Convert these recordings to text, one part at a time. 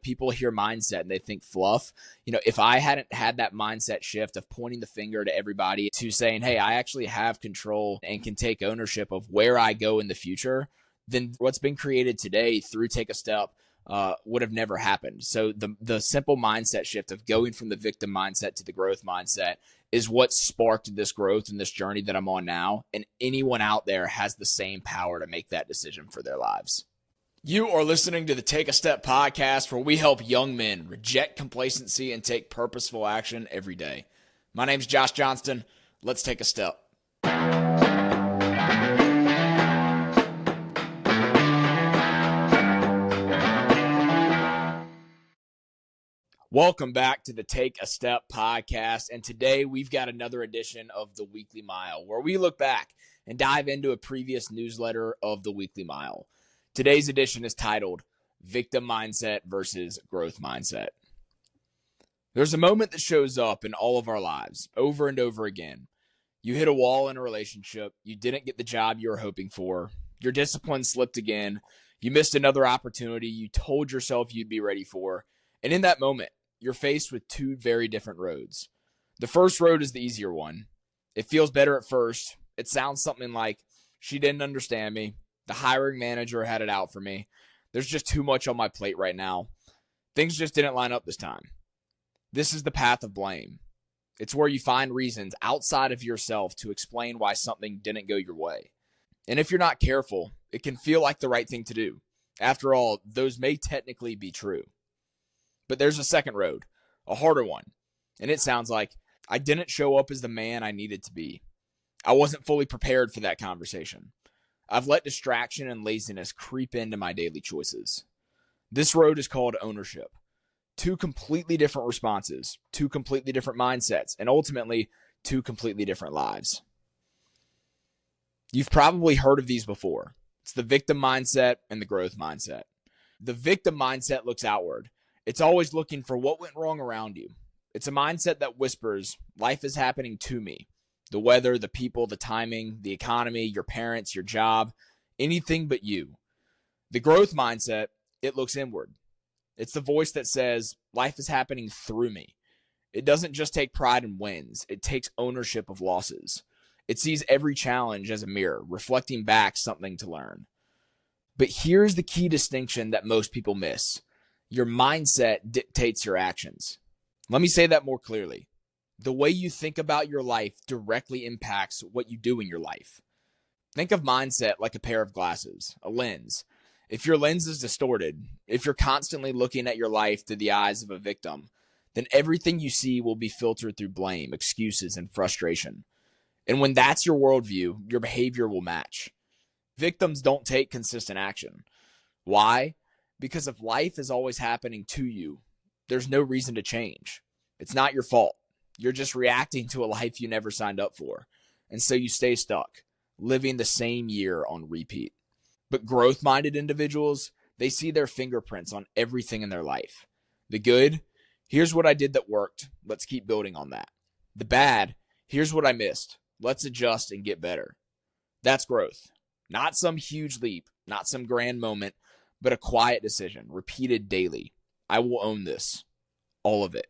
People hear mindset and they think fluff. If I hadn't had that mindset shift of pointing the finger to everybody to saying, hey, I actually have control and can take ownership of where I go in the future, then what's been created today through Take a Step would have never happened. So the simple mindset shift of going from the victim mindset to the growth mindset is what sparked this growth and this journey that I'm on now. And anyone out there has the same power to make that decision for their lives. You are listening to the Take a Step podcast, where we help young men reject complacency and take purposeful action every day. My name's Josh Johnston. Let's take a step. Welcome back to the Take a Step podcast. And today we've got another edition of the Weekly Mile, where we look back and dive into a previous newsletter of the Weekly Mile. Today's edition is titled Victim Mindset versus Growth Mindset. There's a moment that shows up in all of our lives over and over again. You hit a wall in a relationship. You didn't get the job you were hoping for. Your discipline slipped again. You missed another opportunity you told yourself you'd be ready for. And in that moment, you're faced with two very different roads. The first road is the easier one. It feels better at first. It sounds something like, she didn't understand me. The hiring manager had it out for me. There's just too much on my plate right now. Things just didn't line up this time. This is the path of blame. It's where you find reasons outside of yourself to explain why something didn't go your way. And if you're not careful, it can feel like the right thing to do. After all, those may technically be true. But there's a second road, a harder one. And it sounds like, I didn't show up as the man I needed to be. I wasn't fully prepared for that conversation. I've let distraction and laziness creep into my daily choices. This road is called ownership. Two completely different responses, two completely different mindsets, and ultimately, two completely different lives. You've probably heard of these before. It's the victim mindset and the growth mindset. The victim mindset looks outward. It's always looking for what went wrong around you. It's a mindset that whispers, life is happening to me. The weather, the people, the timing, the economy, your parents, your job, anything but you. The growth mindset, it looks inward. It's the voice that says, life is happening through me. It doesn't just take pride in wins. It takes ownership of losses. It sees every challenge as a mirror, reflecting back something to learn. But here's the key distinction that most people miss. Your mindset dictates your actions. Let me say that more clearly. The way you think about your life directly impacts what you do in your life. Think of mindset like a pair of glasses, a lens. If your lens is distorted, if you're constantly looking at your life through the eyes of a victim, then everything you see will be filtered through blame, excuses, and frustration. And when that's your worldview, your behavior will match. Victims don't take consistent action. Why? Because if life is always happening to you, there's no reason to change. It's not your fault. You're just reacting to a life you never signed up for. And so you stay stuck, living the same year on repeat. But growth-minded individuals, they see their fingerprints on everything in their life. The good, here's what I did that worked. Let's keep building on that. The bad, here's what I missed. Let's adjust and get better. That's growth. Not some huge leap, not some grand moment, but a quiet decision, repeated daily. I will own this. All of it.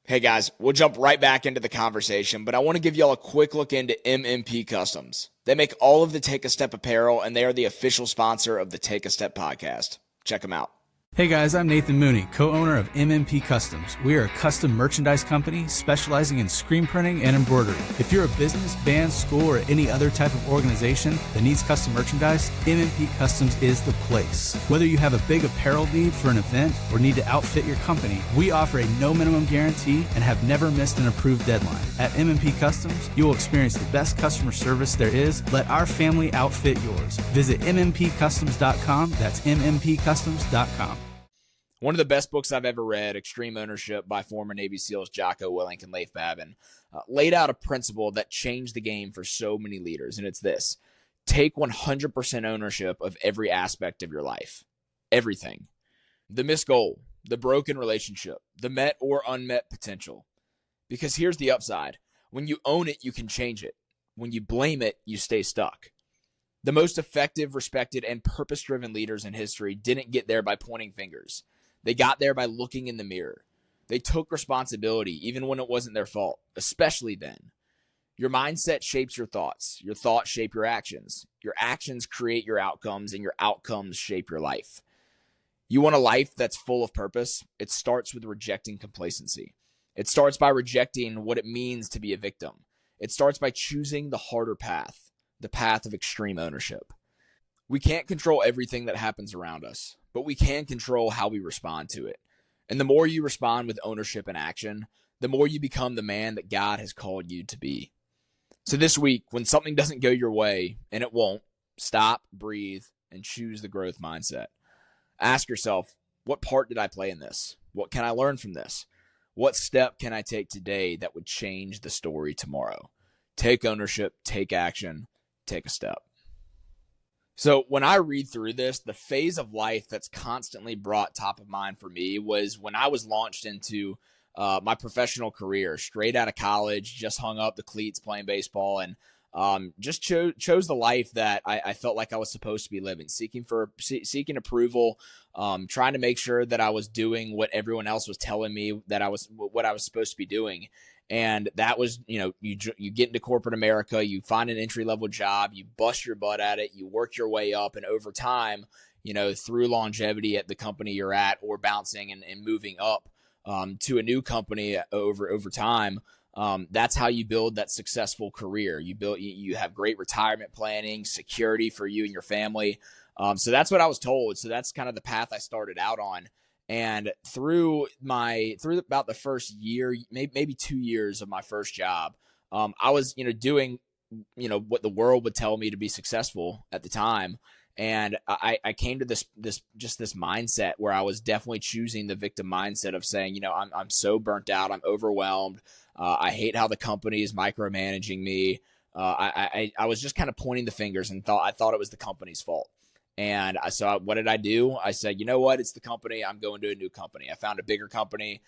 Hey guys, we'll jump right back into the conversation, but I want to give y'all a quick look into MMP Customs. They make all of the Take a Step apparel, and they are the official sponsor of the Take a Step podcast. Check them out. Hey guys, I'm Nathan Mooney, co-owner of MMP Customs. We are a custom merchandise company specializing in screen printing and embroidery. If you're a business, band, school, or any other type of organization that needs custom merchandise, MMP Customs is the place. Whether you have a big apparel need for an event or need to outfit your company, we offer a no minimum guarantee and have never missed an approved deadline. At MMP Customs, you will experience the best customer service there is. Let our family outfit yours. Visit mmpcustoms.com. That's mmpcustoms.com. One of the best books I've ever read, Extreme Ownership by former Navy SEALs Jocko Willink and Leif Babin, laid out a principle that changed the game for so many leaders. And it's this: take 100% ownership of every aspect of your life. Everything. The missed goal, the broken relationship, the met or unmet potential. Because here's the upside. When you own it, you can change it. When you blame it, you stay stuck. The most effective, respected, and purpose-driven leaders in history didn't get there by pointing fingers. They got there by looking in the mirror. They took responsibility even when it wasn't their fault, especially then. Your mindset shapes your thoughts. Your thoughts shape your actions. Your actions create your outcomes, and your outcomes shape your life. You want a life that's full of purpose? It starts with rejecting complacency. It starts by rejecting what it means to be a victim. It starts by choosing the harder path, the path of extreme ownership. We can't control everything that happens around us, but we can control how we respond to it. And the more you respond with ownership and action, the more you become the man that God has called you to be. So this week, when something doesn't go your way, and it won't, stop, breathe, and choose the growth mindset. Ask yourself, what part did I play in this? What can I learn from this? What step can I take today that would change the story tomorrow? Take ownership, take action, take a step. So when I read through this, the phase of life that's constantly brought top of mind for me was when I was launched into my professional career, straight out of college, just hung up the cleats playing baseball, and just chose the life that I felt like I was supposed to be living, seeking approval, trying to make sure that I was doing what everyone else was telling me that what I was supposed to be doing. And that was, you get into corporate America, you find an entry-level job, you bust your butt at it, you work your way up, and over time, through longevity at the company you're at, or bouncing and moving up to a new company over time, that's how you build that successful career. You have great retirement planning, security for you and your family. So that's what I was told. So that's kind of the path I started out on. And through about the first year, maybe 2 years of my first job, I was, doing, what the world would tell me to be successful at the time. And I came to this mindset where I was definitely choosing the victim mindset of saying, I'm so burnt out, I'm overwhelmed. I hate how the company is micromanaging me. I was just kind of pointing the fingers and I thought it was the company's fault. And so what did I do? I said, you know what? It's the company. I'm going to a new company. I found a bigger company,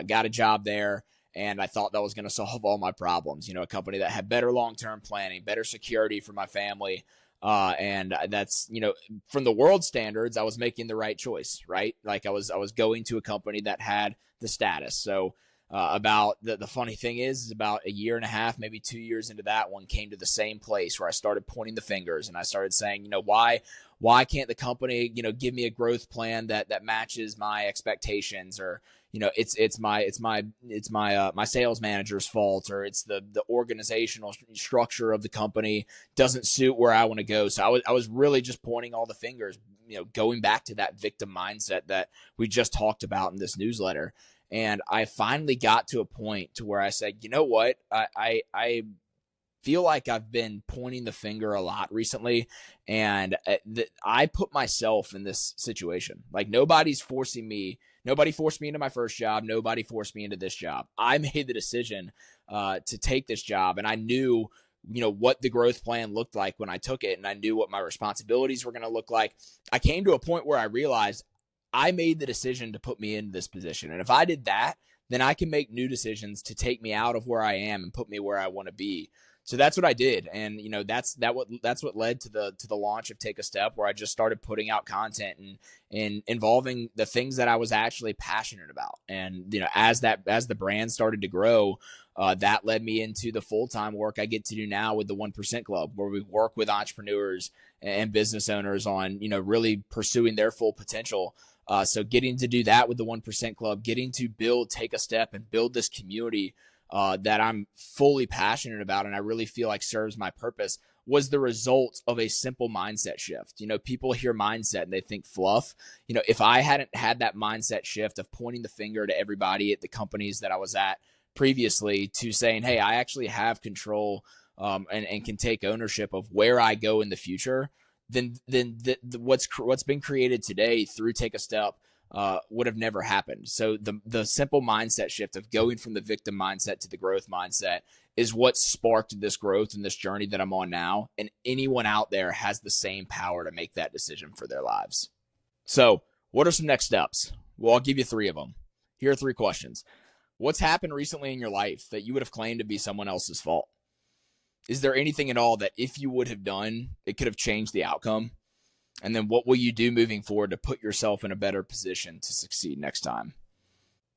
got a job there, and I thought that was going to solve all my problems. A company that had better long-term planning, better security for my family. And that's, from the world standards, I was making the right choice, right? Like I was going to a company that had the status. So about the funny thing is about a year and a half, maybe 2 years into that one, came to the same place where I started pointing the fingers and I started saying, why can't the company, give me a growth plan that matches my expectations, or, it's my sales manager's fault, or it's the organizational structure of the company doesn't suit where I want to go. So I was really just pointing all the fingers, going back to that victim mindset that we just talked about in this newsletter. And I finally got to a point to where I said, you know what, I feel like I've been pointing the finger a lot recently, and I put myself in this situation. Like nobody forced me into my first job. Nobody forced me into this job. I made the decision to take this job, and I knew, what the growth plan looked like when I took it, and I knew what my responsibilities were going to look like. I came to a point where I realized I made the decision to put me in this position. And if I did that, then I can make new decisions to take me out of where I am and put me where I want to be. So that's what I did. And, that's what led to the launch of Take a Step, where I just started putting out content and involving the things that I was actually passionate about. And, as the brand started to grow, that led me into the full-time work I get to do now with the 1% Club, where we work with entrepreneurs and business owners on, really pursuing their full potential. So getting to do that with the 1% Club, getting to Take a Step and build this community that I'm fully passionate about and I really feel like serves my purpose, was the result of a simple mindset shift. People hear mindset and they think fluff. If I hadn't had that mindset shift of pointing the finger to everybody at the companies that I was at previously to saying, hey, I actually have control and can take ownership of where I go in the future, then what's been created today through Take a Step would have never happened. So the simple mindset shift of going from the victim mindset to the growth mindset is what sparked this growth and this journey that I'm on now. And anyone out there has the same power to make that decision for their lives. So what are some next steps? Well, I'll give you 3 of them. Here are 3 questions. What's happened recently in your life that you would have claimed to be someone else's fault? Is there anything at all that if you would have done, it could have changed the outcome? And then what will you do moving forward to put yourself in a better position to succeed next time?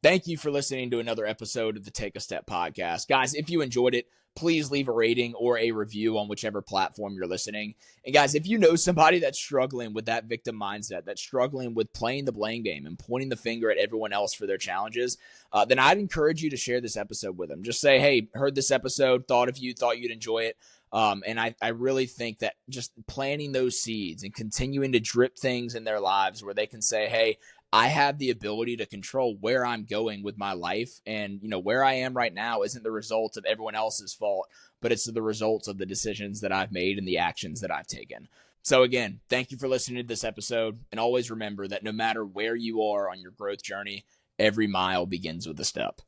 Thank you for listening to another episode of the Take a Step podcast. Guys, if you enjoyed it, please leave a rating or a review on whichever platform you're listening. And guys, if you know somebody that's struggling with that victim mindset, that's struggling with playing the blame game and pointing the finger at everyone else for their challenges, then I'd encourage you to share this episode with them. Just say, hey, heard this episode, thought of you, thought you'd enjoy it. And I really think that just planting those seeds and continuing to drip things in their lives where they can say, hey, I have the ability to control where I'm going with my life. And, where I am right now isn't the result of everyone else's fault, but it's the results of the decisions that I've made and the actions that I've taken. So again, thank you for listening to this episode. And always remember that no matter where you are on your growth journey, every mile begins with a step.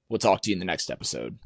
We'll talk to you in the next episode.